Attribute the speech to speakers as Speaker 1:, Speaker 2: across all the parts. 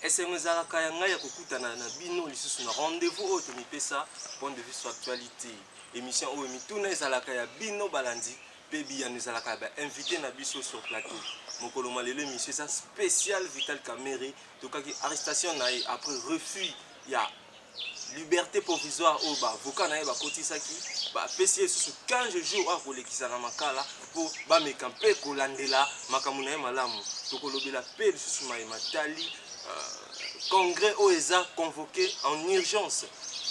Speaker 1: esengo ezalaka ya ngai ya kokutana na bino lisusu na rendez-vous oyo tomipesa point de vue sur actualité émission oyo mituna ezalaka ya bino balandi mpe biyano ezalaka ya bainvité na biso sur plateau mokolo malelo émission eza spécial Vital Kamerhe tokaki arrestation na ye après refus ya liberté provisoire oyo baavocat na ye bakotisaki bapesi ye susu 15 jours akolekisa na makala mpo bameka mpe kolandela makambo na ye malamu tokolobela mpe lisusu matali congrès oyo eza convoqué en urgence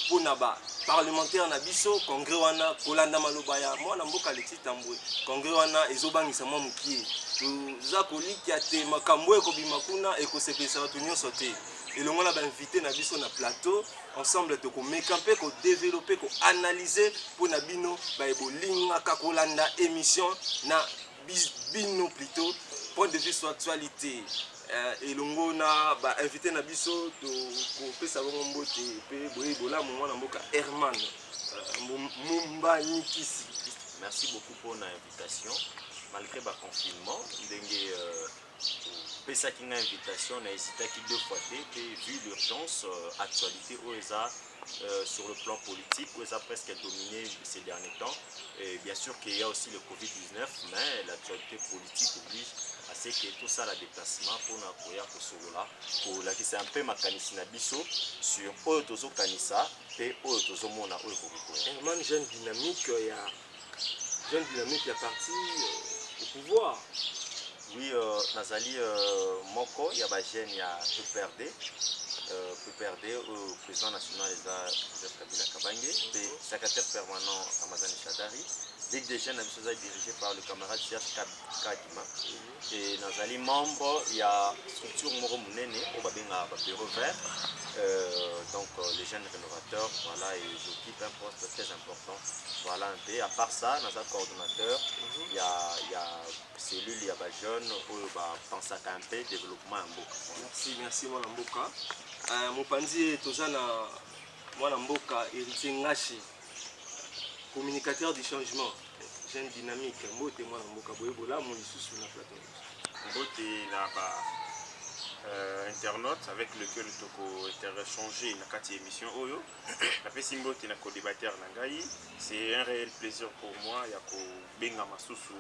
Speaker 1: mpona baparlementaire na biso congrès wana kolanda maloba ya mwana mboka Alexis Tambwe congrès wana ezobangisa mwa mokie toza kolikia te makambo ekobima kuna ekosepelisa bato nyonso te elongo na bainvité na biso na plateau ensemble tokomeka mpe kodéveloppe koanalyse mpona bino baebolingaka kolanda émission na bino plutôt point de vue sur actualité elongo na bainvité na biso tokopesa bango mbote mpe boye bolamu mwana mboka Herman Mumba Nikisi.
Speaker 2: Merci beaucoup pour l'invitation malgré le confinement ndenge pesa kinga invitation na hésitaki 2 fois vu l'urgence actualité OESA sur le plan politique OESA presque dominé ces derniers temps et bien sûr qu'il y a aussi le Covid-19 mais l'actualité politique oblige à ce que tout ça la déplacement pour na koya ko solola pour la c'est un peu makanisi na biso sur oyo tozo kanisa et oyo tozo mona oyo ko
Speaker 1: Herman jeune dynamique ya parti au pouvoir.
Speaker 2: Oui, Nazali Moko, il y a des jeunes, il y a PPRD, au président national Joseph Kabila Kabange, et secrétaire permanent Ramazani Chadari. Ligue des jeunes dirigée par le camarade Serge Kadima. Et Nazali membre, il y a structure Moro Mounene, au Babinga Bureau Vert. Donc les jeunes rénovateurs, voilà, et j'occupe un poste très important. Voilà un peu. À part ça, dans un coordonnateur, il y a cellule, il y a des jeunes, où pense à un peu développement en Mboka.
Speaker 1: Merci mon Mboka. Mon panzi tozana mon Mboka héritier Ngashi, communicateur du changement, jeune dynamique, mbote mon Mboka boyebola mon lisusu na plateau.
Speaker 3: Mbote na ba internaute avec lequel toko interchangé na kati émission oyo la pesi mbote na co-débatteur na ngai c'est un réel plaisir pour moi ya ko benga masusu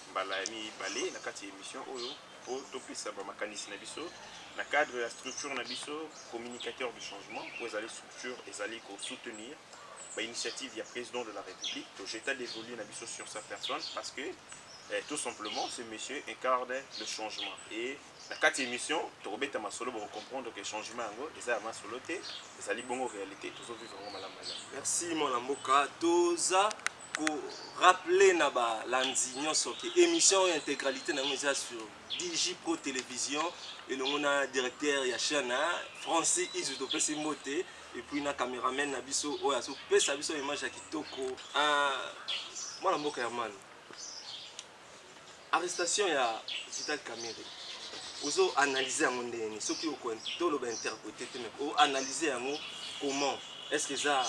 Speaker 3: mbala mi balé na kati émission oyo po topisa ba makanisi na biso na cadre de la structure na biso communicateur du changement pour les structures ezali ko soutenir ba initiative ya président de la République to jeta d'évoluer na biso sur sa personne parce que tout simplement ce monsieur incarne le changement et la 4e émission tu rebeta masolo pour comprendre que le changement est un masolo té ça li bongo réalité toujours vivre vraiment la manière.
Speaker 1: Merci mon Mboka toza ko rappeler na ba landi nyonso ke émission intégralité na ngeza sur Digi Pro Télévision et le mona directeur ya chaîne Français Izuto pesi moté et puis na caméraman na biso oya so pesa biso image ya kitoko mon Mboka Herman arrestation ya Vital Kamerhe ozo analyser yango ndeni soki okolo ba interpréter te mais o analyser yango comment est-ce que ça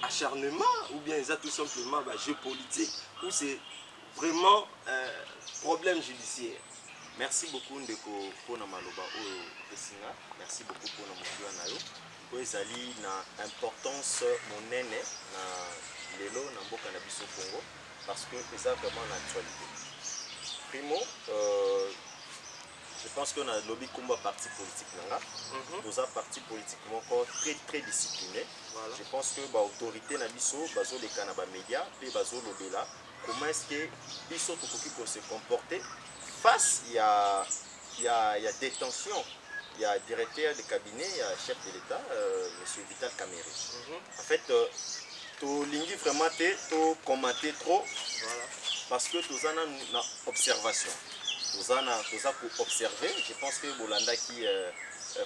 Speaker 1: acharnement ou bien ça tout simplement un jeu politique ou c'est vraiment un problème judiciaire.
Speaker 2: Merci beaucoup ndeko pona maloba oyo esinga merci beaucoup pona mokua na yo po ezali na importance monene na lelo na mboka na biso Congo parce que c'est vraiment l'actualité. Primo je pense qu'on a lobby comme parti politique dans un parti politique très discipliné. Voilà. Je pense que l'autorité na biso bazo les canaba médias et bazo lobela comment est-ce que biso pour se comporter face il y a détention il y a directeur de cabinet il y a chef de l'État monsieur Vital Kamerhe. En fait to lingi vraiment to commenter trop voilà. Parce que tout ça na observation nous avons observé, je pense que Bolanda qui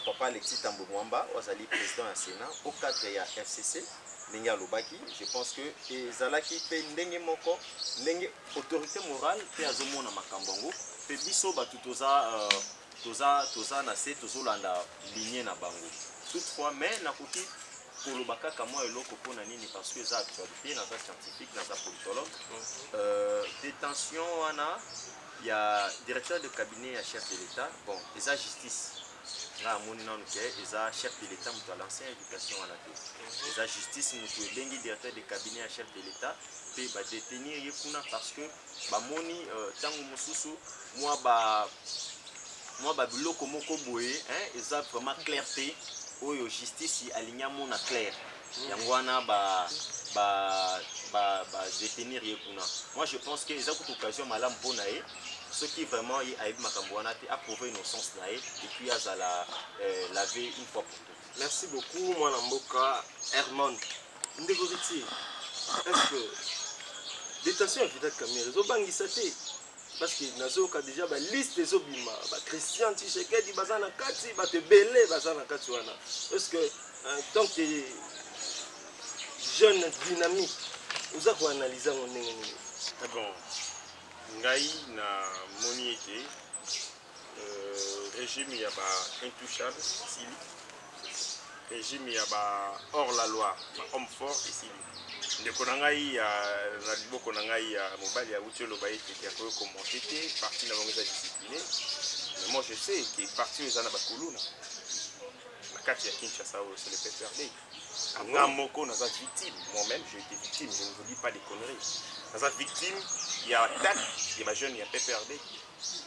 Speaker 2: papa Alexis Tambwe Mwamba, Ozali président du Sénat, au cadre de la FCC, Nenga Lobaki, je pense que Zalaki fait Ndenge Moko, Ndenge autorité morale, fait Azomona Makambongo, fait Biso Toza Nase, Tozolanda lignée na Bango. Toutefois, mais Nakuti, pour le Baka Kamo et l'Oko Ponanini, parce que ça actualité, dans scientifique, dans politologue, détention, il y a directeur de cabinet à chef de l'État, bon, et ça justice. nga amoni nanu ke eza chef de l'état moto alancé éducation wana te eza justice moto ebengi directeur de cabinet ya chef de l'état mpe badetenir ye kuna parce que bamoni ntango mosusu mwa babiloko moko boye eza vraiment clair te oyo justice alingi amona clair yango wana détenir ye kuna. Moi je pense que eza kutu occasion malamu mpona ye ce qui vraiment ayebi makambo wana te approuver innocence na ye et puis azala laver une fois pour toutes.
Speaker 1: Merci beaucoup mwana mboka Herman ndeko Riti. Est-ce que détention ya Vital Kamerhe ezobangisa te parce que nazoyoka déjà baliste ezobima Christian Tshisekedi baza na kati bato ebele baza na kati wana. Est-ce que tant que jeune dynamique oza koanalyse yango ndenge nini?
Speaker 3: Bon, ngai na moni ete régime ya ba intouchable ici, régime ya ba hors la loi, ba homme fort ici. Ndeko na ngai ya na liboko na ngai ya mobali ya uti oloba ete ya koyo commenter te parti na bango eza discipliné. Mais moi je sais que parti eza na bakuluna na kati ya Kinshasa c'est le PPRD. Moko naza victime, moi-même j'ai été victime, je ne vous dis pas des conneries. Naza victime, il y a attaque, il y a jeune, il y a PPRD.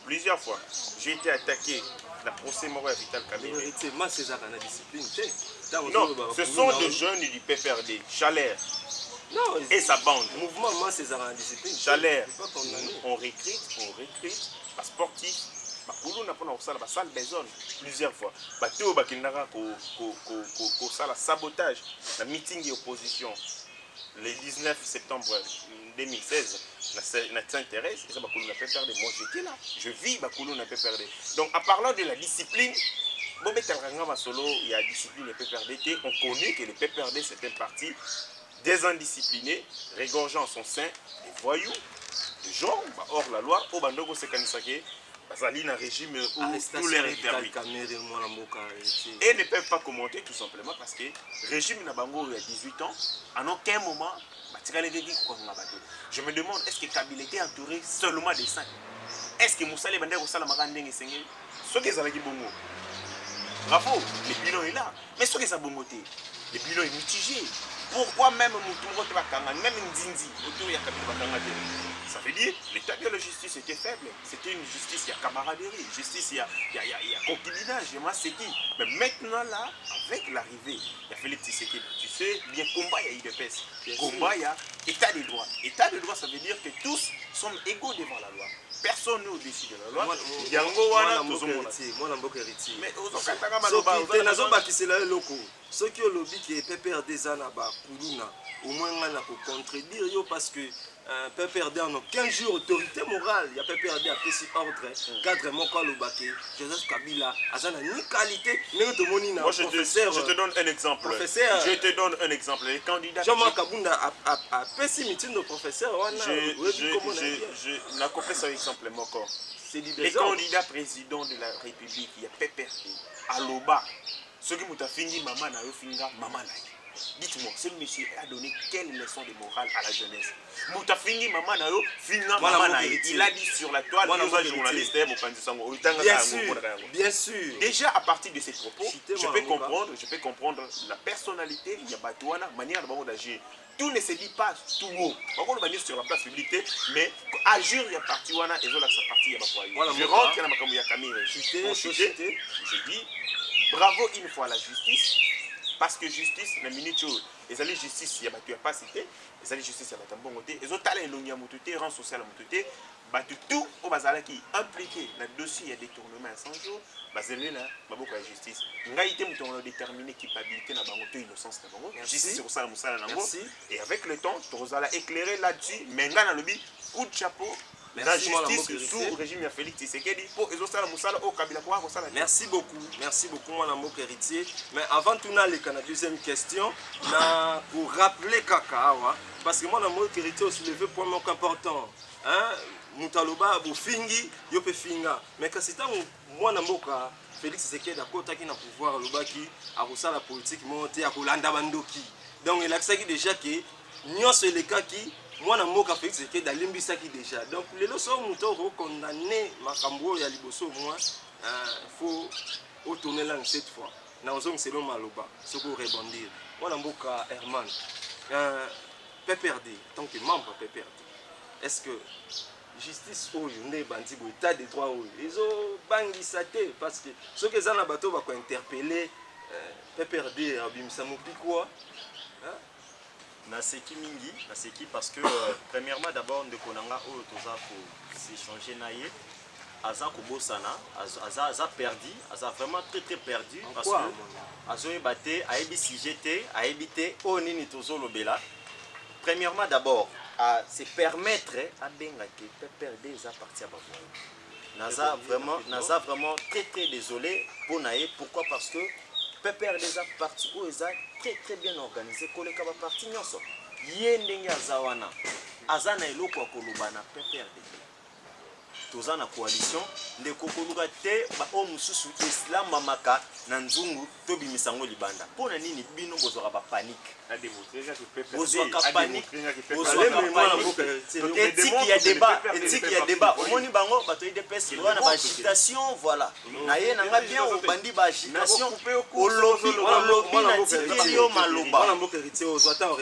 Speaker 3: Plusieurs fois, j'ai été attaqué dans le procès mort à Vital Kamerhe. Non, ce sont des jeunes du PPRD, Chalère et sa bande.
Speaker 1: Mouvement discipline.
Speaker 3: Chalère, on recrute, pas sportif. Bakulu n'a pas la salle besoin plusieurs fois. Bateau bakindara ko sala sabotage la meeting d'opposition le 19 septembre 2016 na s'intéresse et ça Bakulu n'a pas perdu. Moi j'étais là, je vis Bakulu n'a pas perdu. Donc en parlant de la discipline, Bobé Talranga Masolo, il y a discipline et PPRD, on connaît que le PPRD c'est un parti désindiscipliné, régorgeant son sein des voyous, des gens hors la loi, au bandoko sekanisake. Bazali un régime où tout leur est permis. Et ne peuvent pas commenter tout simplement parce que le régime Nabango il y a 18 ans, en aucun moment, je me demande est-ce que Kabila était entouré seulement des 5? Est-ce que Moussa Lebandé au Salamara Ndenge Sengé? Ce qui est avec Bongo. Bravo, le bilan est là. Mais ce qui est à Bongoté, le bilan est mitigé. Pourquoi même Moutoumbo Bakanga, même Ndinzi, autour de Kabila Bakanga? Ça veut dire que l'état de la justice était faible. C'était une justice, il y a camaraderie, justice, il y a concubinage, il y a dit. Mais maintenant là, avec l'arrivée, il y a Félix Tshisekedi. Tu sais, bien combat, il y a IDPS. Combat, il y a état de droit. État de droit, ça veut dire que tous sommes égaux devant la loi. Personne n'est au-dessus de la loi.
Speaker 1: Moi,
Speaker 3: mais
Speaker 1: ceux qui ont lobby qui est PPRD Zanaba, Kuluna, au moins on a contredire parce que PPRD en aucun jour autorité morale, il y a PPRD à petit ordre, cadre mon col au baquet, Joseph Kabila, Azana ni qualité, ni autonomie.
Speaker 3: Moi je te donne un exemple.
Speaker 1: Professeur,
Speaker 3: je te donne un exemple. Les candidats.
Speaker 1: Jean-Marc Kabunda a pessimité nos professeurs.
Speaker 3: Je n'ai compris ça exemple encore. Les candidats présidents de la République, il y a PPRD, Aloba, ceux qui m'ont fait maman na yofinga maman na. Dites-moi, ce monsieur a donné quelle leçon de morale à la jeunesse? Moutafingi maman nayo finga maman nayo. Il a dit sur la toile, il y a journaliste
Speaker 1: bien sûr.
Speaker 3: Déjà à partir de ces propos, je peux comprendre la personnalité, il y a Batouana, manière d'agir. Tout ne se dit pas tout haut. On va dire sur la place publique, mais agir il y a parti wana et là sa partie il y a pas. Je rentre dans ma caméra je dis bravo une fois à la justice. Parce que justice, la minute où les alliés justice, il y a battu à pas cité, les alliés justice, il y a battu à bon côté, les autres alliés l'ont mototé, rang social à mototé, battu tout au bazala qui impliqué dans le dossier, il y a détournement à 100 jours, bazélé là, beaucoup à justice. Ngaïté mouton déterminé culpabilité n'a pas monté innocence n'a pas justice sur ça la moussala n'a pas. Et avec le temps, tu vas éclairer là-dessus, mais là dans le but, coup de chapeau. La justice sous régime de Félix Tshisekedi pour les autres au Kabila.
Speaker 1: Merci beaucoup mon amour héritier. Mais avant tout na la deuxième question, pour rappeler Kakawa, parce que mon amour héritier aussi levé point important. Hein, Moutaloba Bofingi, Yope Finga. Mais quand c'est moi amour Félix Tshisekedi a côté qui n'a pouvoir le baki a la politique monter à Kolanda Bandoki. Donc il a accepté déjà que nous c'est les cas qui moi na moka Félix Tshisekedi alimbisaki déjà. Donc les leçons muto condamné makambo ya liboso moi faut au tourner langue cette fois. Naozong selon Maloba, ce qu'on rebondir. Voilà Mboka Herman. PPRD, tant que membre PPRD, est-ce que justice ou une bandi ou état de droit ou ils ont bangisate parce que ceux qui ont bateau va interpeller PPRD abimsamu pikwa.
Speaker 2: Naseki mingi, naseki parce que premièrement d'abord ndekonanga oyo toza ko s'échanger naie. Aza kobosana, aza perdu, aza vraiment très perdu parce que azo ebate, aebi CGT, aebite o nini tozo lobela. Premièrement d'abord à se permettre à benga que PPRD eza parti à Bavoué. Naza vraiment très désolé pour naie. Pourquoi? Parce que PPRD eza parti où eza très bien organisé koleka ba parti nyonso. Ye ndenge azawana. Aza na eloko akoloba na PPRD. Toza na coalition ndeko koluka te ba o mususu islam mamaka na nzungu to bimisango libanda pona nini bino bozwaka ba panique
Speaker 3: à démontrer que PPRD
Speaker 2: bozwaka panique éthique ya débat omoni bango bato IDPS wana ba agitation voilà na ye nanga bien obandi ba agitation olobi na tikeli yo maloba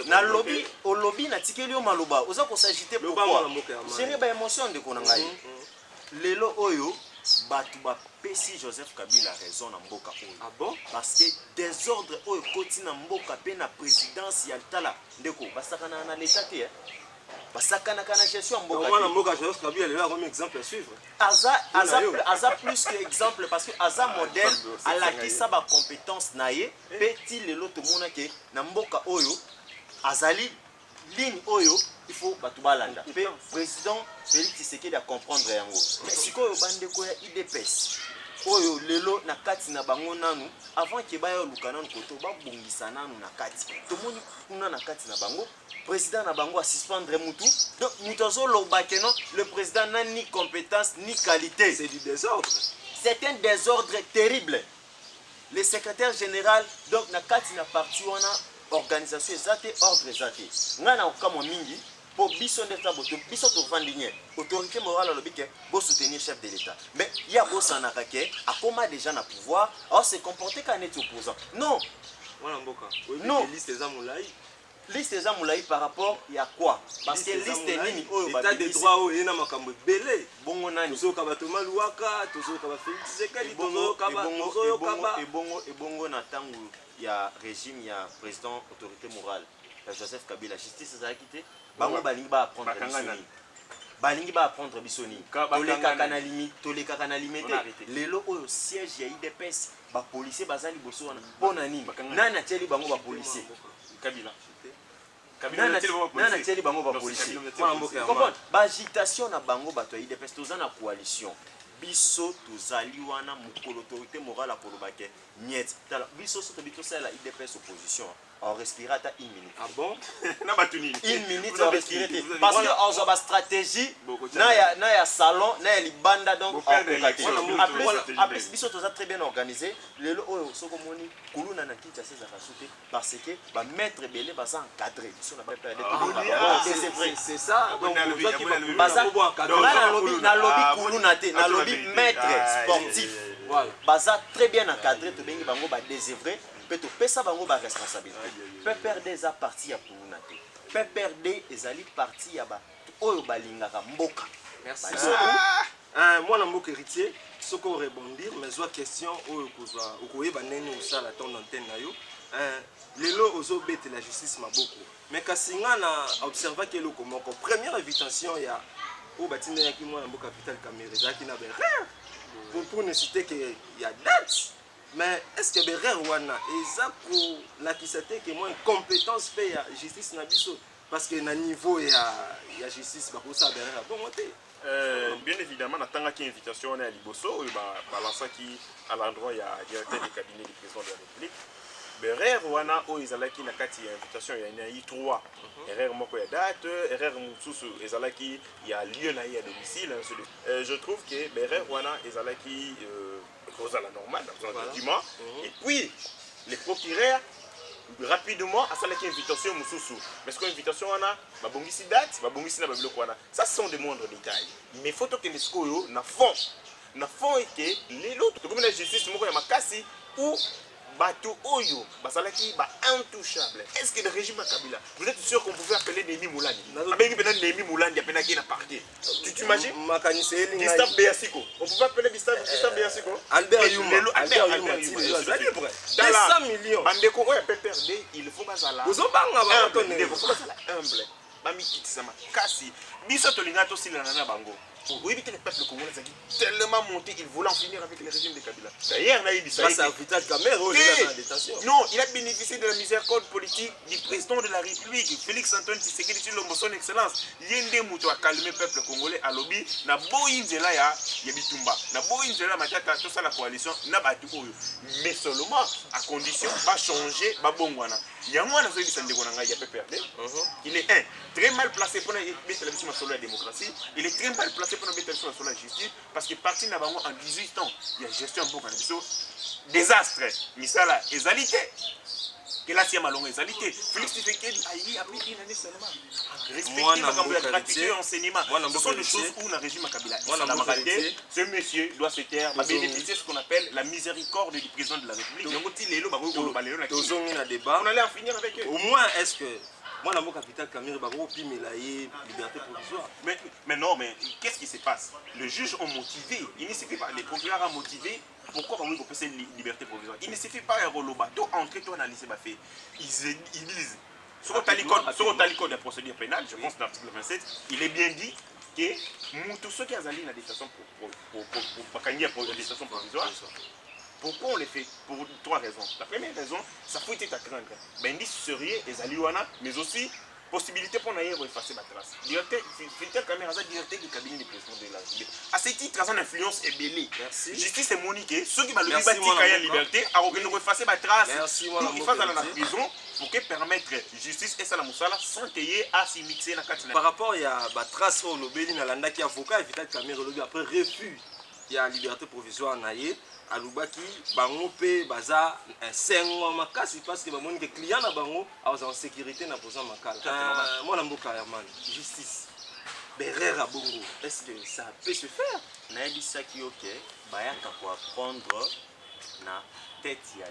Speaker 2: na lobby na tikeli yo maloba oza ko s'agiter pourquoi gérer ba émotion ndeko na ngai lelo oyo batu ba pesi Joseph Kabila raison na mboka oyo.
Speaker 1: Ah bon?
Speaker 2: Parce que désordre oyo koti na mboka pe na présidence ya tala ndeko basakana na l'état te basakana kana gestion mboka.
Speaker 1: Comment na mboka Joseph Kabila lelo comme exemple à suivre?
Speaker 2: Aza plus que exemple parce que aza modèle à la qui sa ba compétence naie petit lelo to mona ke na mboka oyo azali ligne oyo il faut batubalanda pe président Félix Tshisekedi a comprendre yango mais sikoyo bandeko ya IDPS oyo lelo na kati na bango nanu avant ke bayo lukana nkoto babongisa nanu na kati tomoni kuna na kati na bango président na bango a suspendre mutu donc mutu azoloba ke non le président n'a ni compétence ni qualité,
Speaker 1: c'est du désordre,
Speaker 2: c'est un désordre terrible. Le secrétaire général donc na kati na parti wana organisation ezate ordre ezate ngana okamo mingi pour biso ndeta boto biso to vandinye autorité morale lobike bo soutenir chef de l'état mais il y a bossa na kake akoma déjà na pouvoir alors se comporter quand est opposant non
Speaker 1: voilà mboka
Speaker 2: non
Speaker 1: liste za mulai
Speaker 2: liste za mulai par rapport ya quoi parce que liste nini oyo ba
Speaker 1: état de droit oyo na makambo belé
Speaker 2: bongo nani
Speaker 1: tozo ka bato maluaka tozo ka ba Félix Tshisekedi tozo ka ba
Speaker 2: ebongo na tangu ya régime ya président autorité morale ya Joseph Kabila justice ezalaki te bango balingi ba apprendre bisoni balingi ba apprendre bisoni tolekaka na limite lelo oyo siège ya IDPS ba policier bazali boso wana pona nini nani atieli bango ba policier
Speaker 3: Kabila
Speaker 2: nani atieli bango ba policier ba agitation na bango bato ya IDPS toza na coalition biso tozali wana mokolo autorité morale akolobake niet tala biso soto bitosala IDPS opposition on respirera à une minute.
Speaker 1: Ah bon?
Speaker 2: Une minute on respirera parce que on a une stratégie na ya salon na ya libanda donc après biso toza très bien organisé lelo oyo soko moni kuluna na kiti assez akasute parce que ba maître belé baza encadré biso na ba perdre
Speaker 1: c'est ça donc
Speaker 2: baza na lobby kuluna te na lobby maître sportif voilà baza très bien encadré to bengi bango ba désœuvré peut pesa bango ba responsabilité PPRD eza parti ya kuluna te PPRD ezali parti ya ba oyo balingaka mboka.
Speaker 1: Merci moi na mboka héritier soko rebondir mais soit question oyo kozwa okoyeba nene osala ton antenne na yo lelo ozobete la justice maboko mais kasi nga na observa ke eloko moko première invitation ya oyo batindaki mwana mboka capital Camera ezalaki na berere pour ne citer que ya date mais est-ce que berere wana eza kolakisa te ke mwa compétence pe ya justice na biso parce que na niveau ya justice bakosala berere bongo te.
Speaker 3: Bien évidemment, on a une invitation à Liboso, qui à l'endroit il y a directeur du cabinet du président de la République. Berer wana o izalaki na kati ya invitation ya i 3. Erreur moko ya date, erreur mususu ezalaki ya lieu na ya domicile. Je trouve que Berer wana ezalaki cause à la normale, document. Et puis les procureurs rapidement à celle qui invitation mususu parce que invitation wana babongisi date babongisi na babiloko wana ça sont des moindres détails mais photo que nesco yo na fond na fond ete lelo tokomi na justice moko ya makasi ou bato oyo bazalaki ba intouchable. Est-ce que le régime à Kabila, vous êtes sûr qu'on pouvait appeler Némi Moulani? Abengi pena Némi Moulani apena qui na parquet. Tu t'imagines? Gustave Béassiko. On pouvait appeler Gustave Béassiko.
Speaker 1: Albert Yuma.
Speaker 3: Albert Yuma.
Speaker 1: 200 millions.
Speaker 3: Bandeko oyo PPRD, il faut bazala.
Speaker 1: Vous en parlez
Speaker 3: humble. Il faut bazala humble. Bami kitisama kasi. Biso tolinga to silana na bango. Oui, le peuple congolais a tellement monté qu'il voulait en finir avec le régime de Kabila. D'ailleurs, non, il a bénéficié de la miséricorde politique du président de la République, Félix Antoine Tshisekedi Tshilombo, son excellence. Yende Mouto a calmé le peuple congolais à lobby. Na boinzela ya Yabitumba. Na boinzela matata tout ça la coalition na batu oyo. Mais seulement à condition va changer ba bongwana. Yango na zoyi sande konanga ya PPRD. Il est très mal placé pour mettre la mission sur la démocratie. Il est très mal placé pour mettre sur la justice parce que parti na bango en 18 ans, il y a gestion beaucoup de désastre. Misala ezalité. Que là c'est malonga ezalité. Félix Tshisekedi a appris une année seulement. Respecter ma gratuité enseignement. Ce sont des choses où le régime Kabila. Ce monsieur doit se taire, va bénéficier de ce qu'on appelle la miséricorde du président de la République. On allait en finir avec eux.
Speaker 1: Au moins est-ce que moi, dans mon capital, Camille Bagro, puis liberté provisoire.
Speaker 3: Mais non, mais qu'est-ce qui se passe? Les juges ont motivé. Il ne suffit pas. Les procureurs ont motivé. Pourquoi on peut passer liberté provisoire? Il ne suffit pas un roloba. Tout entrer, tout analyser, ils disent. Sur le code de procédure pénale, je pense, l'article 27, il est bien dit que tous ceux qui ont allé la détention pour la détention provisoire. Pourquoi on les fait? Pour trois raisons. La première raison, ça faut être à craindre. Ben, ils seraient les aliouana, mais aussi possibilité pour nous effacer ma trace. Directeur, filtre caméra, directeur du cabinet du président de la République. À ce titre, ça a une influence ébellée. Justice est moniquée. Ceux qui m'ont dit la liberté, à effacer ma trace. Il faut aller en prison pour que permettre justice et ça la moussala sans payer à s'y mixer dans la carte.
Speaker 1: Par rapport à la trace au lobby, dans la qui avocat, éviter caméra après refus. Il y a liberté provisoire naïe. Alubaki bango pe baza sengo makasi parce que bamoni que client na bango en sécurité na posa makala moi na mboka Herman justice berera bongo est-ce que ça peut se faire
Speaker 2: na ebisa ki OK bayaka ko apprendre na tête ya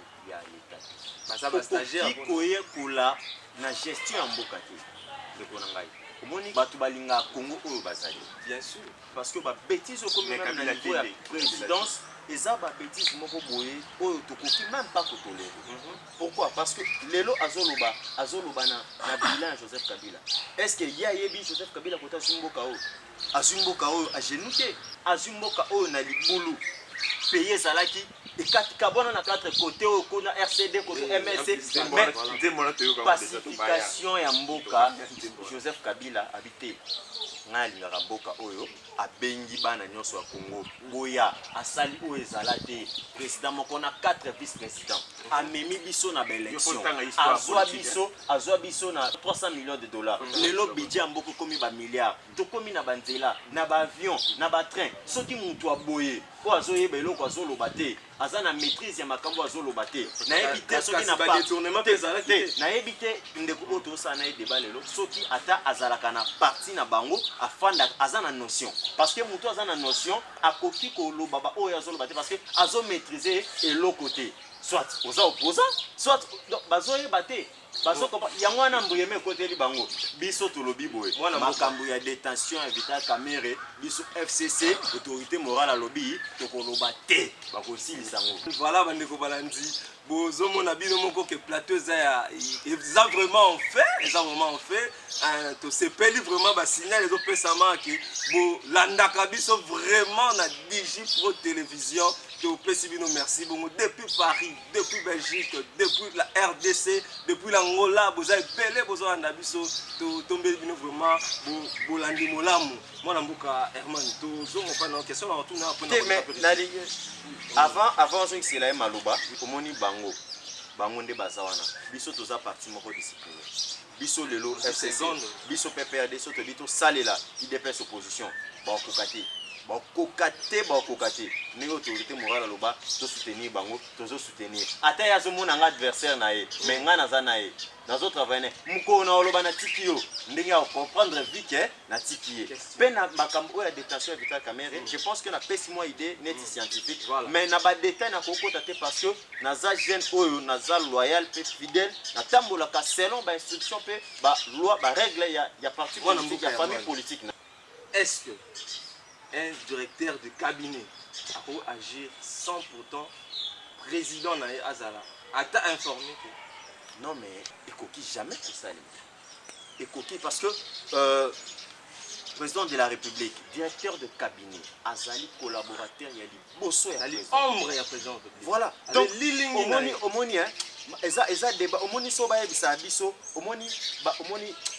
Speaker 2: l'état
Speaker 1: baza ba stagiaire
Speaker 2: qui koye kula na gestion ya mboka te de konangai omoni batu balinga Congo oyo bazali
Speaker 1: bien sûr
Speaker 2: parce que ba bêtise comme même na niveau ya présidence et ça va bêtise moko boye oyo tokoki même pas kotolérer. Pourquoi? Parce que lelo azoloba na bilan Joseph Kabila. Est-ce que ya yebi Joseph Kabila kota azumboka oyo a genouté azumboka oyo na libulu payer zalaki et kabona na quatre côtés au kona RCD côté MSC pacification ya mboka Joseph Kabila habité ngali na mboka oyo abengi bana nyonso ya Congo boya asali oyo ezala te président moko na 4 vice-présidents amemi biso na élection azwa biso na 300 millions de dollars lelo budget mboka komi ba milliards to komi na banzela na ba avion na ba train soki mutu aboye o azoyeba eloko azoloba te aza na maîtrise ya makambo azoloba te nayebi te soki na
Speaker 1: détournement pe ezala te
Speaker 2: nayebi te ndeko oyo tosala na ye débat lelo soki ata azalaka na parti na bango afanda aza na notion parce que mutu aza na notion akoki koloba ba oyo azoloba te parce que azo maîtriser eloko te soit oza opposant soit bazoyeba te yango wana mbuyeme ekoteli bango biso tolobi boye makambo ya détention evita camere biso FCC autorité morale alobi tokoloba te bakosilisa yango
Speaker 1: voilà bandeko balandi bozomona bino moko ke plateau eza vraiment en fait to sepeli vraiment basignal ezopesama ke bolandaka biso vraiment na Digi Pro Télévision topesi bino merci bongo depuis Paris, depuis Belgique, depuis la RDC, depuis l'Angola, boza ebele bozolanda biso tombeli bino vraiment bolandi molamu mwana mboka Herman tozomoka na question na retourner
Speaker 2: avant soki c'est la maloba omoni bango nde baza wana biso toza parti moko discipliné biso lelo FCC biso PPRD so to bito salela IDPS opposition ba kokati bakokate ndenge autorité morale aloba tosoutenir bango tozosoutenir ata ye azomona nga adversaire na ye mais nga naza na ye nazotravaille mokolo na oloba natiki yo ndenge ya comprendre vike natiki ye mpe na makambo oyo ya détention ya Vital Kamerhe je pense que napesi mwa idée neti scientifique mais na badétail nakokota te parce que naza jeune oyo naza loyal mpe fidèle natambolaka selon bainstruction mpe baloi barègle ya parti politique ya famille politique.
Speaker 1: Est-ce que un directeur de cabinet peut agir sans pourtant président Naé Azala a informé que...
Speaker 2: Non mais il coquille jamais tout ça. Il coquille parce que président de la République, directeur de cabinet, Azali collaborateur, il y a des bosso et
Speaker 1: ombre et président.
Speaker 2: Voilà. Donc omoni hein. Eza débat omoni so ba yebisa biso omoni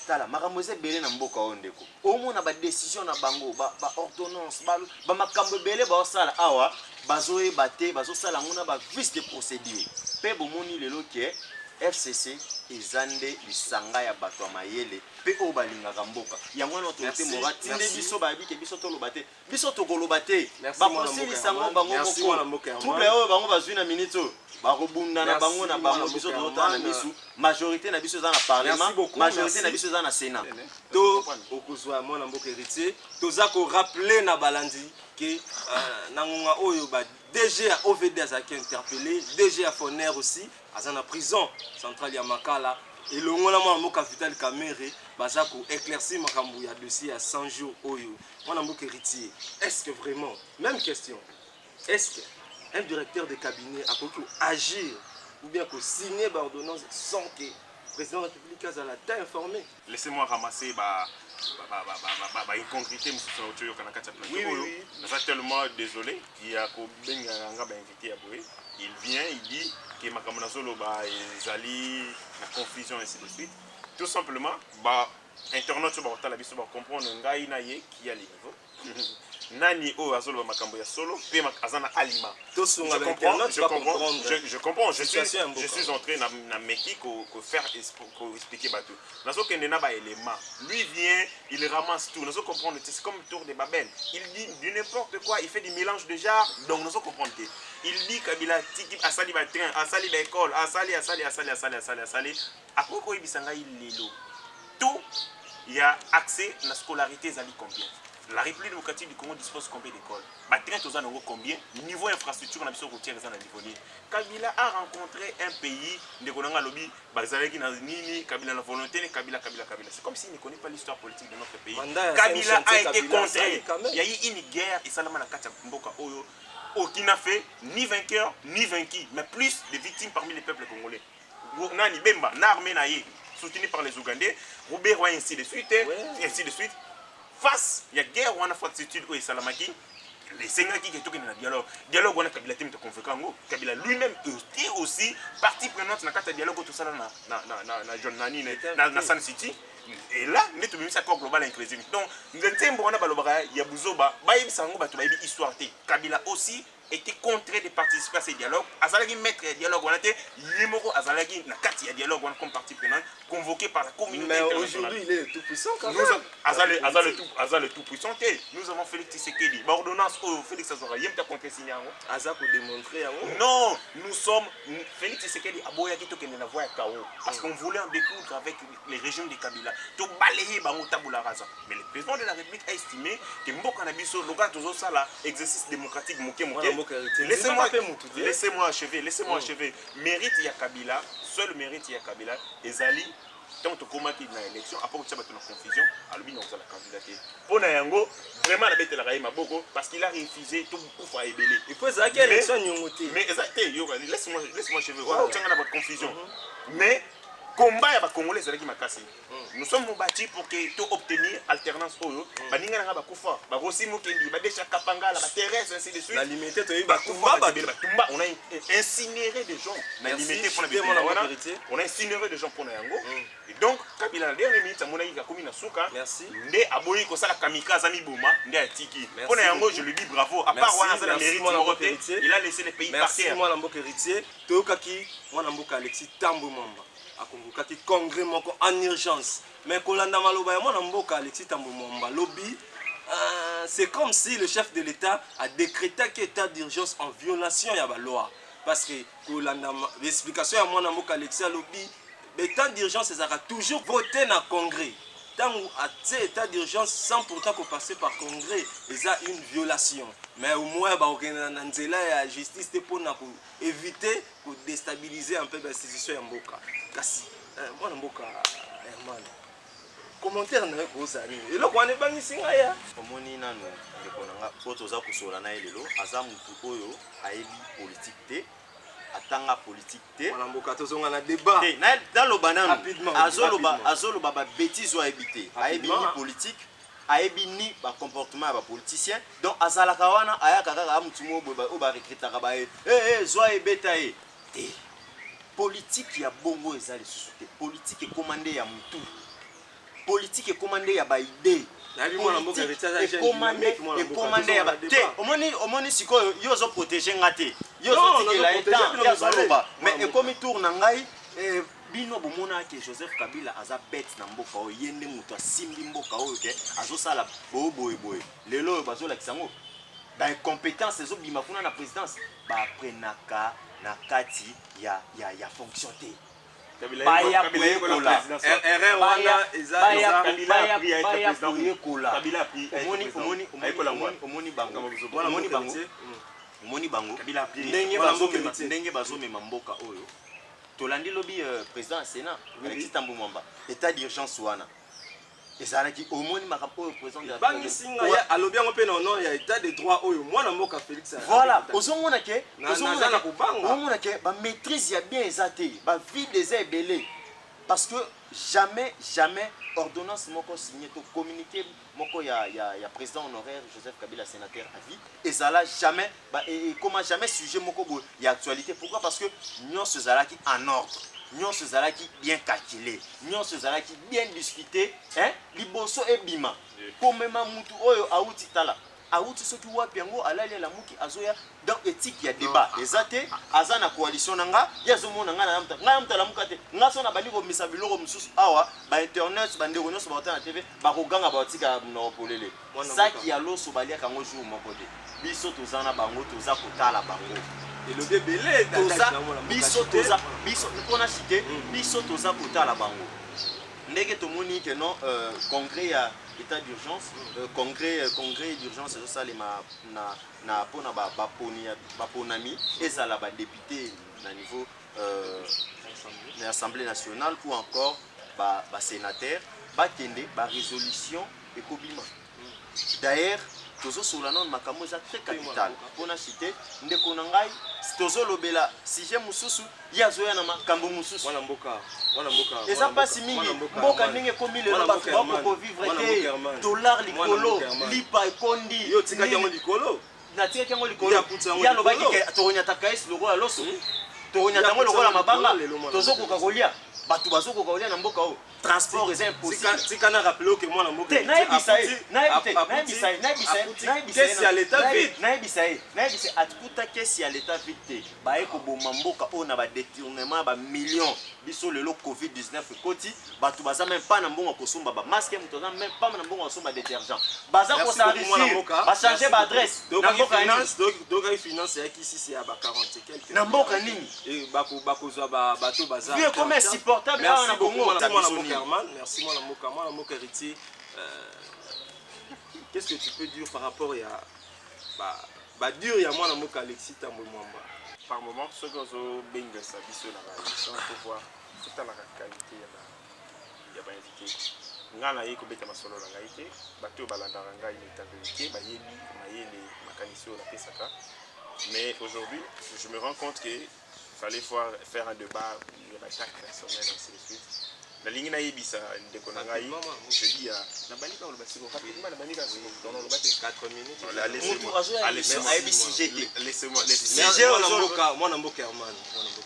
Speaker 2: tala makamweze belé na mboka ondeko omona ba décision na bango ba ordonnance ba makambo belé ba osala awa bazoe baté bazosala ngona ba vice de procédure pe bomoni lelo ke FCC ezande lisanga ya bato mayele pe o balingaka mboka yango na autorité morale tinde biso ba bi ke biso to lobate biso to kolobate ba conseil lisanga bango moko trouble oyo bango bazwi na minute barobunda na bango biso totana biso majorité na biso za na parlement majorité na biso za na sénat
Speaker 1: to okozwa mona mboka héritier toza ko rappeler na balandi que nangonga oyo ba DG à OVD azaki interpellé DG à Foner aussi azana prison centrale ya Makala et le ngona mona mboka Vital Kamerhe baza ko éclaircir makambo ya dossier à 100 jours oyo mona mboka héritier. Est-ce que vraiment même question, est-ce que un directeur de cabinet a pu agir ou bien que signer l'ordonnance sans que le président de la République Azala t'a informé?
Speaker 3: Laissez-moi ramasser incongruité, oui. Je suis tellement désolé qu'il y a invité à Boé. Il vient, il dit que Makamonazolo Zali, la confusion ainsi de suite. Tout simplement, internaute sur la biso comprendre ngai na ye qui a les niveaux. Nani o azolo makambo ya solo pe azana alima. Je comprends. Je suis entré na meki ko faire expliquer bateau. Nazo kendena ba élément. Lui vient, il ramasse tout. Nazo comprendre c'est comme le tour de Babel. Il dit du n'importe quoi, il fait du mélange de genres. Donc nazo comprendre. Il dit Kabila tiki asali ba train, asali ba école, asali. Akoko ibisanga ilelo. Tout il y a accès à la scolarité zali combien? La République démocratique du Congo dispose combien d'écoles? Combien? Niveau infrastructure, on a besoin de niveau. Kabila a rencontré un pays, Kabila la volonté, Kabila. C'est comme s'il ne connaît pas l'histoire politique de notre pays. Kabila a été contré. Il y a eu une guerre et ça qui n'a fait ni vainqueur ni vaincu, mais plus de victimes parmi les peuples congolais. Nani Bemba, l'armée naïe, soutenu par les Ougandais, Robert Roy, ainsi de suite. Face, il y a guerre ou une fortitude ou Salamaki, les Sénégalais qui sont dans le dialogue, on a Kabila Tim de Convocango, Kabila lui-même était aussi partie prenante dans le dialogue tout ça na John Nani, na San City. Et là, nous avons mis ça comme global inclusif. Donc, nous avons dit Yabuzoba, Baïb Sango, Baïb Histoire. Kabila aussi était contraint de participer à ces dialogues. Azalagi mettre dialogue, on a été Yemoro Azalagi, na Kati dialogue, on a comme partie prenante, convoqué par la communauté internationale.
Speaker 1: Mais aujourd'hui, il est le tout puissant quand même.
Speaker 3: Azal le tout puissant. Nous avons Félix Tshisekedi. L'ordonnance, Félix Azora, il y a un contre signé.
Speaker 1: Azal pour démontrer.
Speaker 3: Non, nous sommes. Félix Tshisekedi a beau yaki token na voie KO. Parce qu'on voulait en découdre avec les régions de Kabila. To balayer Bango Tabula Raza. Mais le président de la République a estimé que Mboka Nabiso, Loga Tozo Sala, exercice démocratique Moké. Laissez-moi achever. Mérite ya Kabila, seul mérite ya Kabila, Ezali, tant que comment qu'il y a une élection, après que tu as une confusion, alors il y a la candidature. Pour Nayango, vraiment la bête la raïma beaucoup, parce qu'il a refusé tout pour faire ébeler.
Speaker 1: Il faut savoir quelle élection
Speaker 3: mais exactement, laisse-moi achever, voilà, tu as une confusion. Mais, combat ya Congolais ezalaki makasi. Nous sommes bâtis pour que tout obtenir alternance oyo baninga nga bakufa ba rosi mokendi ba desha kapangala ba terrestre ainsi de suite
Speaker 1: la limité to
Speaker 3: batumba on a incinéré des gens la limité pour la vérité on a incinéré des gens pour na yango et donc Kabila la dernière minute amona yika komi na suka ndé aboyi ko sala kamikaze mi boma ndé atiki pour na yango je lui dis bravo à part wana za la mérite il a laissé les pays par terre.
Speaker 1: Merci moi la mboka héritier toyokaki mwana mboka Alexis Tambwe Mwamba akonvokaki congrès moko en urgence mais kolanda maloba ya mwana mboka Alexis Tambwe Mwamba lobby c'est comme si le chef de l'État a décrété que état d'urgence en violation de la loi. Parce que l'explication à moi, Alexis Alobi, l'état d'urgence, ça a toujours voté dans le Congrès. Tant que l'état d'urgence sans pourtant passer par le Congrès, il y a une violation. Mais au moins, la justice est pour éviter de déstabiliser un peu l'institution de Mboka. Kasi, moi, Mboka, commentaire na kozali eloko wana ebangisi ngai ya
Speaker 2: omoni nanu ndeko na nga po toza kosola na ye lelo aza mutu oyo ayebi politique te atanga politique te
Speaker 1: wana mboka tozonga na débat
Speaker 2: te na daloba nanu azoloba babétise oyo ayebi te ayebi ni politique ayebi ni bacomportement ya bapoliticien donc azalaka wana ayaka kaka mutu mo oyo barekretaka baye zwa ebeta ye te politique ya bongo eza lisusu te politique ekomande ya mutu politique ekomande ya baide ekomande ya te omoni sikoyo yo ozoprotege nga te yo ozotikela etan yazoloba mais ekomi tour na ngai bino bomona ke Joseph Kabila aza bête na mboka oyo ye nde moto asimbi mboka oyo ke azosala boyeboye lelo oyo bazolakisa yango baincompétence ezobima kuna na présidence baprenaka na kati ya fonction te baya koyekola omoni bango ndenge bazomema mboka oyo tolandi lobi président ya sénat Alexis Thambwe Mwamba état d'urgence wana ezalaki omoni makambo oyo président
Speaker 1: bangisinga ya alobi yango mpe na honor ya état de droit oyo mwana mboka Félix
Speaker 2: voilà ozomona ke bamaîtrise ya bien eza te bavide eza ebele parce que jamais ordonnance moko signé to communiqué moko ya président honoraire Joseph Kabila sénateur à vie ezala jamais comment jamais sujet moko boye ya actualité. Pourquoi? Parce que nyonso ezalaki en ordre, nyonso ezalaki bien calculé, nyonso ezalaki bien discuté, liboso ebima pomema mutu oyo auti tala auti soki wapi yango alali la muki azoya dans éthique ya débat ezate aza na coalition nanga yazomona nga na mtala mukate nga sona bali ko misa biloko mususu awa ba internet ba ndeko nyonso ba na TV ba koganga ba tika na polele saki ya loso bali kango jour moko te biso tozana bango toza kotala bango
Speaker 1: elobi ebele
Speaker 2: biso mpona cité biso toza kotala bango ndenge tomoni ke non congrès ya état d'urgence congrès d'urgence ezosalema na mpona baponami ezala badéputé na niveau na assemblée nationale ou encore basénateur bakende barésolution ekobima. D'ailleurs tozosola nano makambo eza très capital mpona cité ndeko na ngai tozolobela sujet mosusu ye azoya na makambo mosusu eza mpasi mingi mboka ndenge ekomi lelo bato bakokovivre te dollar likolo lipa ekondi natikaki yango likolo ye alobaki ke tokonyataka esi lokola loso tokonyata yango lokola mabanga tozokoka kolia bato bazokoka kolia na mboka oyo transport eza impossible
Speaker 1: tika na rappelé que moi na mboka
Speaker 2: nayebisa ye atukuta kesi ya l'état vide te baye koboma mboka oyo na badétournement bamillion biso lelo covid-19 ekoti bato baza même pas na mbongo kosomba bamaske moto aza même pas na mbongo kosomba détergent baza kosenrichir bachange baadresse na mboka
Speaker 1: donc finance yaki sisi ya ba 40 quelque
Speaker 2: na mboka nini
Speaker 1: bakozwa bato baza
Speaker 2: vie comme insupportable awa na bongo
Speaker 1: merci mon amour héritier. Qu'est-ce que tu peux dire par rapport à dur ya moi amour Alexis Thambwe Mwamba?
Speaker 3: Par moment ce que zo benga sa biso na ba on peut voir toute la qualité ya ba indiqué ngana yiko beta masolo na ngaite bato balanda ngai ni tabilité ba yebi mayele makanisio la pesaka. Mais aujourd'hui je me rends compte que fallait faire un débat sur l'attaque personnelle et ainsi de suite. La ligne na yebisa ndeko na ngai je dis na banika le basiko rapidement na banika dans le bate 4 minutes laissez-moi
Speaker 1: moi na mboka Herman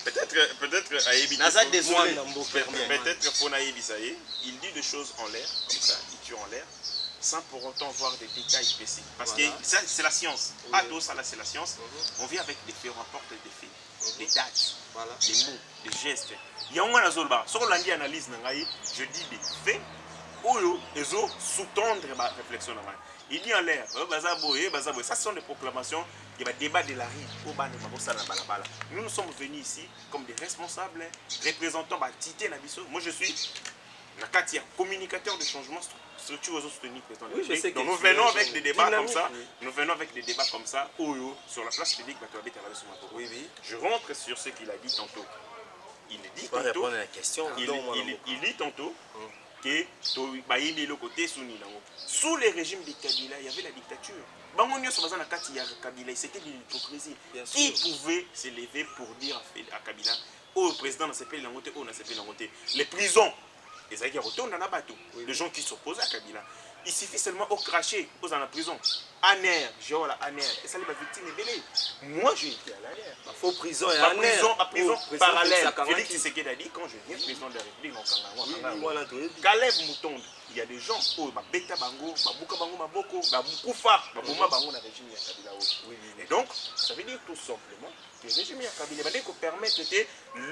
Speaker 3: peut-être ayebi peut-être pour na yebisa il dit des choses en l'air comme ça il tue en l'air sans pour autant voir des détails précis parce que ça c'est la science tout ça là c'est la science on vient avec des faits on rapporte des faits des dates des mots des gestes yango na zolba soko landi analyse na ngai je dis des faits oyo ezo sous-tendre ma réflexion na ngai il dit en l'air, ça sont des proclamations, il y a des débats de la rue, nous nous sommes venus ici comme des responsables, représentants Tité Nabiso. Moi je suis Nakatia, communicateur de changement structure aux soutenus président de la République. Donc nous venons avec des débats comme ça, sur la place publique. Je rentre sur ce qu'il a dit tantôt. Il dit tantôt,
Speaker 1: à la question.
Speaker 3: il dit tantôt que le côté sous les régimes de Kabila, il y avait la dictature. C'était de l'hypocrisie. Qui pouvait se lever pour dire à Kabila, oh président, les prisons, les gens qui s'opposent à Kabila. Il suffit seulement au cracher, aux en la prison. Aner, Aner, et ça les victimes est. Moi j'ai été à l'ANER.
Speaker 1: Il faut prison et
Speaker 3: à prison parallèle. Félix Tshisekedi a dit quand je viens président de la République, Caleb Moutonde, il y a des gens qui ont bêta bango, babuka bango maboko, baboufa, baboma bango na régime ya Kabila. Et donc, ça veut dire tout simplement que le régime ya Kabila va permettre de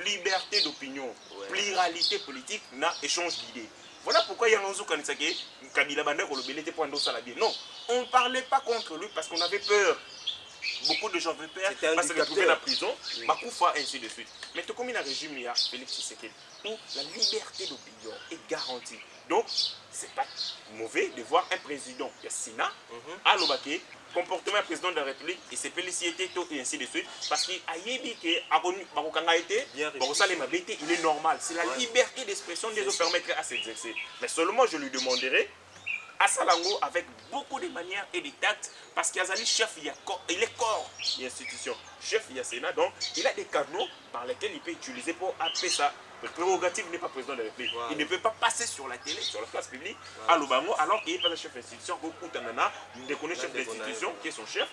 Speaker 3: liberté d'opinion, pluralité politique, na échange d'idées. Voilà pourquoi il y a un Kabila Banda pour le Bélé pour Non, on ne parlait pas contre lui parce qu'on avait peur. Beaucoup de gens avaient peur parce qu'il retrouvé la prison, Bakoufa, ainsi de suite. Mais tout comme il y a un régime, il y a Félix Tshisekedi, où la liberté d'opinion est garantie. Donc, ce n'est pas mauvais de voir un président, il y a Sina, à l'Obake, comportement du président de la République, et ses félicités, et ainsi de suite, parce qu'il a dit qu'il est normal. C'est la liberté d'expression qui nous permettrait à s'exercer. Mais seulement, je lui demanderai, à Salango, avec beaucoup de manières et de tacts, parce qu'il y a chef, il est corps, il y a institution. Chef, il y a Sénat, donc il a des canaux par lesquels il peut utiliser pour appeler ça. Le prérogative n'est pas président de la République. Voilà. Il ne peut pas passer sur la télé, sur la place publique, à Lubango, alors qu'il n'est pas le chef d'institution. Il reconnaît chef d'institution, qui est son chef.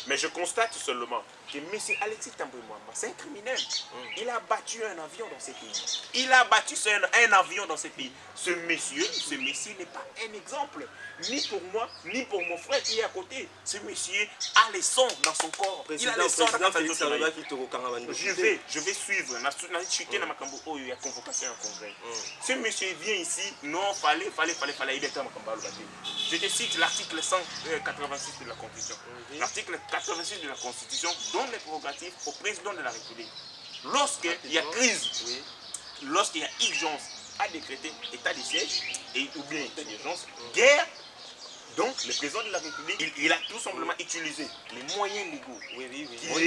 Speaker 3: Mais je constate seulement que M. Alexis Tamboué Mwamba, c'est un criminel. Il a battu un avion dans ce pays. Il a battu un avion dans ce pays. Ce monsieur n'est pas un exemple. Ni pour moi, ni pour mon frère qui est à côté. Ce monsieur a les sons dans son corps. Il a les sons dans son corps. Je vais suivre. Il y a convocation en congrès. Ce monsieur vient ici, non, fallait. Je te cite l'article 186 de la Constitution. L'article 86 de la Constitution donne les prérogatives au président de la République. Lorsqu'il y a crise, lorsqu'il y a urgence à décréter état de siège, ou bien état d'urgence, guerre, donc le président de la République, il a tout simplement utilisé les moyens légaux. Qui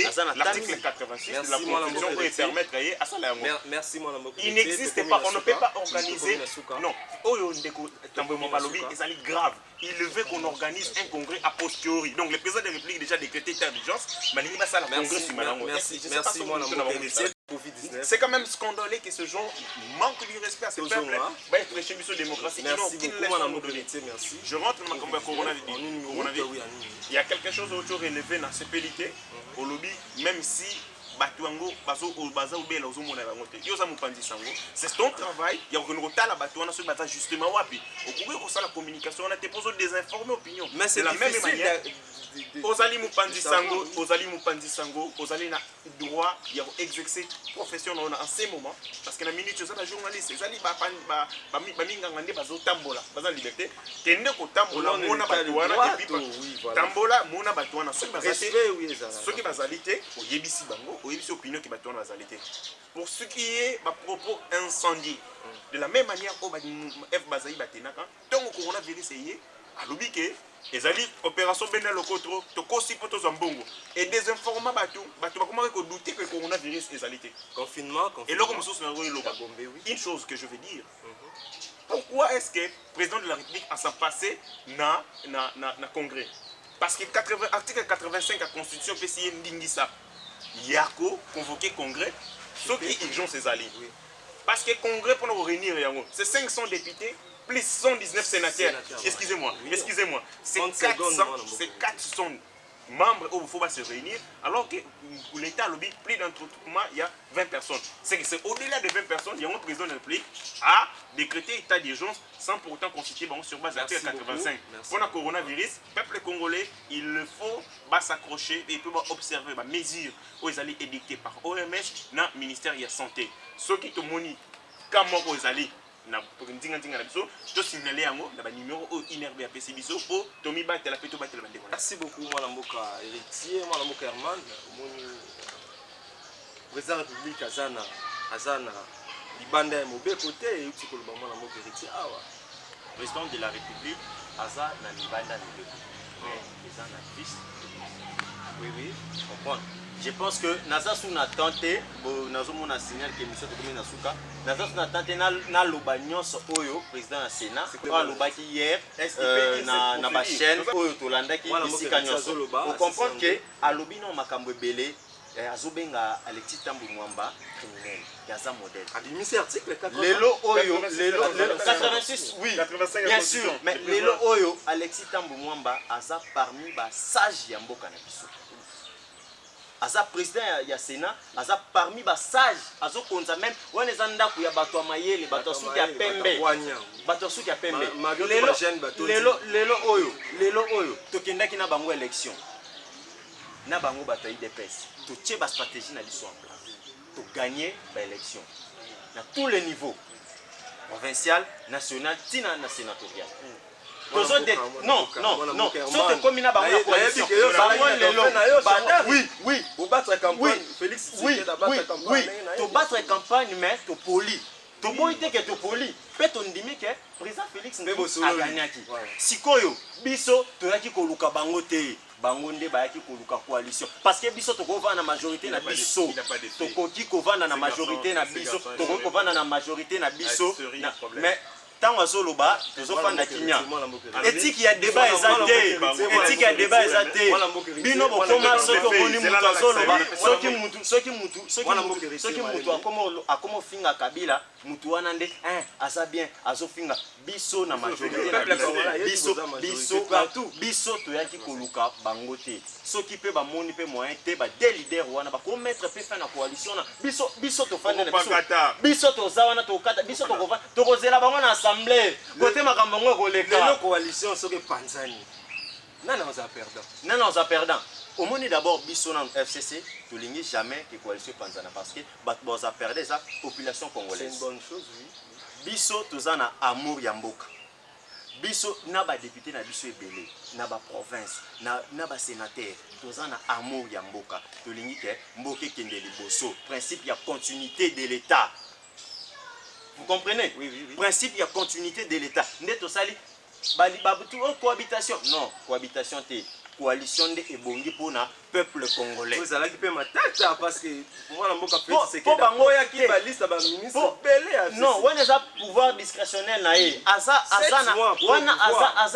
Speaker 3: est l'article 86 de la Constitution pour permettre à ça la
Speaker 1: Merci,
Speaker 3: il n'existe pas, on ne peut pas organiser. Non, c'est grave. Il veut qu'on organise un congrès a posteriori. Donc le président de la République a déjà décrété état d'urgence, mais il va ça la congrès sur Malango. C'est quand même scandaleux que ce genre manque du respect à ce peuple. Démocratie.
Speaker 1: Merci.
Speaker 3: Je rentre dans ma coronavirus. Il y a quelque chose d'autre relevé dans ce PLT au lobby, même si c'est ton travail, il y a la justement la communication, on a posé des informés opinions.
Speaker 1: Mais c'est
Speaker 3: la même manière.
Speaker 1: Ozali
Speaker 3: Mupandi Sango, Ozali na droit d'exercer profession en ces moments parce que la minute c'est la journaliste, Ozali mingangande bazotambola, baza liberté, kende ko tambola mona batwana et puis tambola mona batwana ceux qui bazalité oyebisi bango, oyebisi opinion qui batwana bazalité. Pour ce qui est ma propos incendie, de la même manière au F bazaï batenaka, tant que coronavirus est à l'obike ezali opération bena lokotro to kosi poto zambongo et des informants batu comment que douter que coronavirus ezalité
Speaker 1: confinement
Speaker 3: et là comme ça une chose que je veux dire pourquoi est-ce que le président de la République a s'en passé na congrès parce que article 85 de la constitution PCI ndingisa yako convoqué congrès ceux qui urgence ezali parce que congrès pour nous réunir c'est 500 députés plus 119 sénateurs. Excusez-moi. C'est 400 membres où il faut se réunir, alors que l'État lobby plus d'un troupement, il y a 20 personnes. C'est au-delà de 20 personnes, il y a un président de la République à décréter état d'urgence sans pour autant constituer sur base de l'article 85. Pour le coronavirus, le peuple congolais, il faut s'accrocher et peut observer les mesures où ils allaient édictées par OMS dans le ministère de la Santé. Ceux qui te monient, comment ils allaient na ndinga na biso to signaler yango na ba numéro o inerbe ya pesi biso po to mi batela pe to batela bandeko.
Speaker 1: Merci beaucoup mwana mboka héritier mwana mboka Herman omoni président de la République azana libanda ya mobeko te euti koloba mwana mboka héritier awa.
Speaker 2: Président de la République aza na libanda mibeko mais eza na fils. Oui, comprendre. Je pense que naza suna tenté nazo mona signal que mission to komina suka naza suna tenté na loba nyonso oyo président ya Sénat a lobaki hier na ba chaîne oyo to landaki bisika nyonso. Vous comprendre que alobi no makambo ebele azobenga Alexis Tambwe Mwamba criminel yaza modèle.
Speaker 1: Abimisi article 80.
Speaker 2: Lelo oyo 86 oui
Speaker 3: 85
Speaker 2: bien sûr mais lelo oyo Alexis Tambwe Mwamba aza parmi ba sage ya mboka na biso. Aza président ya Sénat, aza parmi ba sage, azo konza même on eza ndako ya bato ya mayele, bato suki ya pembe. Bato suki ya pembe. Lelo oyo tokendaki na bango élection. Na bango bato ya IDPS. To tie ba stratégie na biso en place. To gagner ba élection. Na tous les niveaux. Provincial, national, tina na sénatorial. Non. Sauf que comme il a la coalition, oui.
Speaker 1: Pour battre campagne, Félix
Speaker 2: oui. To battre campagne, mais to poli. To boite que to poli. Peut on dit que président Félix a gagné. Sikoyo, biso, to yaki koluka bango te. Bango nde bayaki koluka coalition. Parce que biso to kovana na majorité na biso. To koki kovana na majorité na biso. To koki kovana na majorité na biso. Mais tant azoloba tozofanda kinya éthique ya débat ezate éthique ya débat ezate bino bokoma soki omoni mutu azoloba soki mutu akoma finga Kabila mutu wana nde aza bien azofinga biso na majorité biso toyaki koluka bango te soki pe bamoni pe moyen te ba des leaders wana bakomettre pe fin na coalition na biso tofanda na biso toza wana tokata biso tokozela bango na assemblée côté makambo ngo koleka
Speaker 1: la coalition soki panzani nana oza perdant
Speaker 2: omoni d'abord biso na FCC tolingi jamais que coalition panzana parce que baza perdre sa population congolaise.
Speaker 1: C'est une bonne chose oui.
Speaker 2: Biso toza na amour ya mboka. Biso na ba député na biso ebele na ba province na ba sénateur toza na amour ya mboka tolingi ke mboka kende liboso principe ya continuité de l'état. Vous comprenez?
Speaker 1: Oui.
Speaker 2: Principe ya continuité de l'état. Ndeto sali babutu cohabitation. Non, cohabitation te. Coalition de ebongi pour na peuple congolais.
Speaker 1: Vous allez qui matata parce que moi la mboka fait c'est que bango ya ki ba liste ba ministre belé.
Speaker 2: Non, on a pouvoir discrétionnel na ye. Aza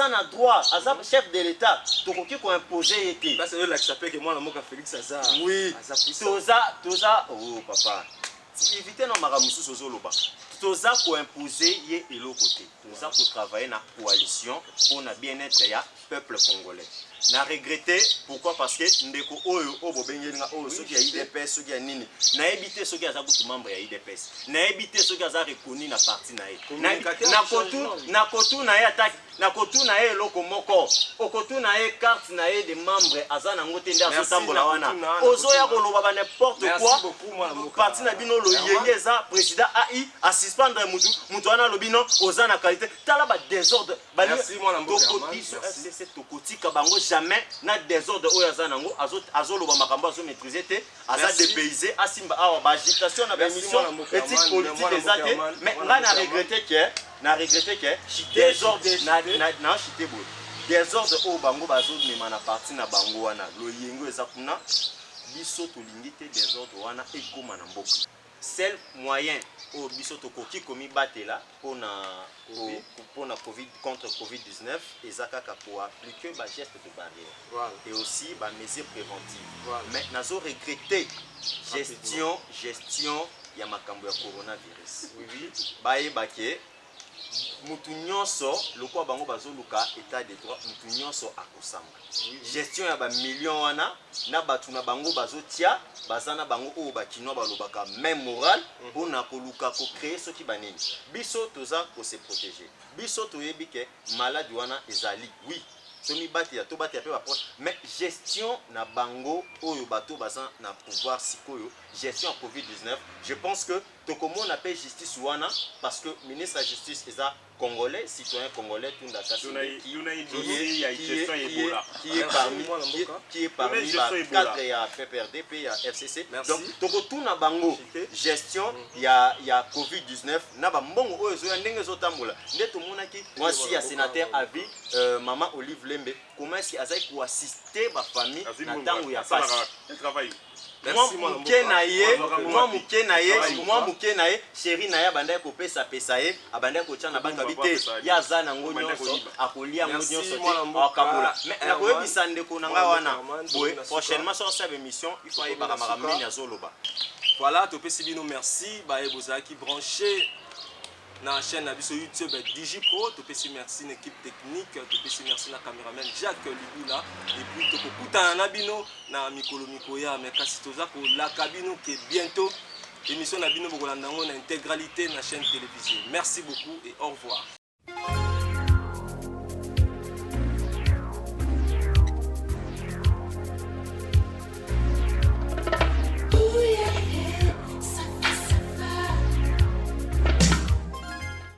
Speaker 2: na droit, aza chef de l'état. Tokoki ko imposer été.
Speaker 1: Parce que là qui s'appelle que moi la mboka Félix Aza.
Speaker 2: Oui. Toza oh papa. Évitez non maramusu sozoloba. Toza ko imposer ye eloko te. Toza ko travailler na coalition pour na bien-être ya peuple congolais. Na regretter pourquoi parce que ndeko oyo obobengelinga oyo soki ya IDPS soki ya nini na ebité soki aza kutu membre ya IDPS na ebité soki aza reconnu na parti na ye na kotu na ye attaque na kotu na ye eloko moko okotu na ye carte na ye de membre aza nango te nde azotambola wana ozoya koloba ba n'importe quoi parti na bino loyenge eza président AI a suspendre mutu wana lobino oza na qualité tala ba désordre ba biso FCC tokotika bango jamais na désordre oyo aza nango azoloba makambo azo maîtriser te aza dépaysé asimba awa ba agitation na ba émission éthique politique ezate mais nga na regretter que désordre na chité boy désordre oyo bango bazomema na parti na bango wana loyengo eza kuna biso tolingi te désordre wana ekoma na mboka seul moyen au biso tokoki komi batela pour Covid contre Covid-19 et zakaka pour appliquer ba geste de barrière et aussi ba mesures préventives. Mais nazo regretter gestion ya makambo ya coronavirus. Baye bake mutu nyonso lokwa bango bazoluka état de droit mutu nyonso akosamba gestion ya ba million wana na batu na bango bazotia bazana bango o bakino balobaka même moral pona koluka ko créer soki banini biso toza ko se protéger biso toyebi ke malade wana ezali oui somi bati ya to bati ya pe ba proche mais gestion na bango oyo bato baza na pouvoir sikoyo gestion en Covid-19. Je pense que comment on appelle justice Wana, parce que le ministre de la Justice est congolais, citoyen congolais, qui est parmi les 4 et à PPRD, et à FCC. Donc, tout na bango gestion, il y a Covid-19, na ba mbongo oyo zo ndenge zo tambola. Ndeto monaki voici un sénateur à vie, maman Olive Lembe, comment est-ce qu'il a pour assister ma famille na tango ya passe. Moi muke na ye chéri na ya banda ko pesa ye abanda ko tchana banga bité ya za na ngo nyonso akolia ngo nyonso akabola mais na ko yebisa ndeko na nga wana prochainement sur cette émission il faut y ba makamini ya zoloba.
Speaker 1: Voilà, topesi bino merci ba e bozaki branché na chaîne na biso YouTube DigiPro, topesi merci une équipe technique, topesi merci na caméraman Jacques Libula et puis tokokutana na bino na mikolo mikoya mais kasi toza ko la kabino que bientôt émission na bino bokolanda ngo na intégralité na chaîne télévisée. Merci beaucoup et au revoir.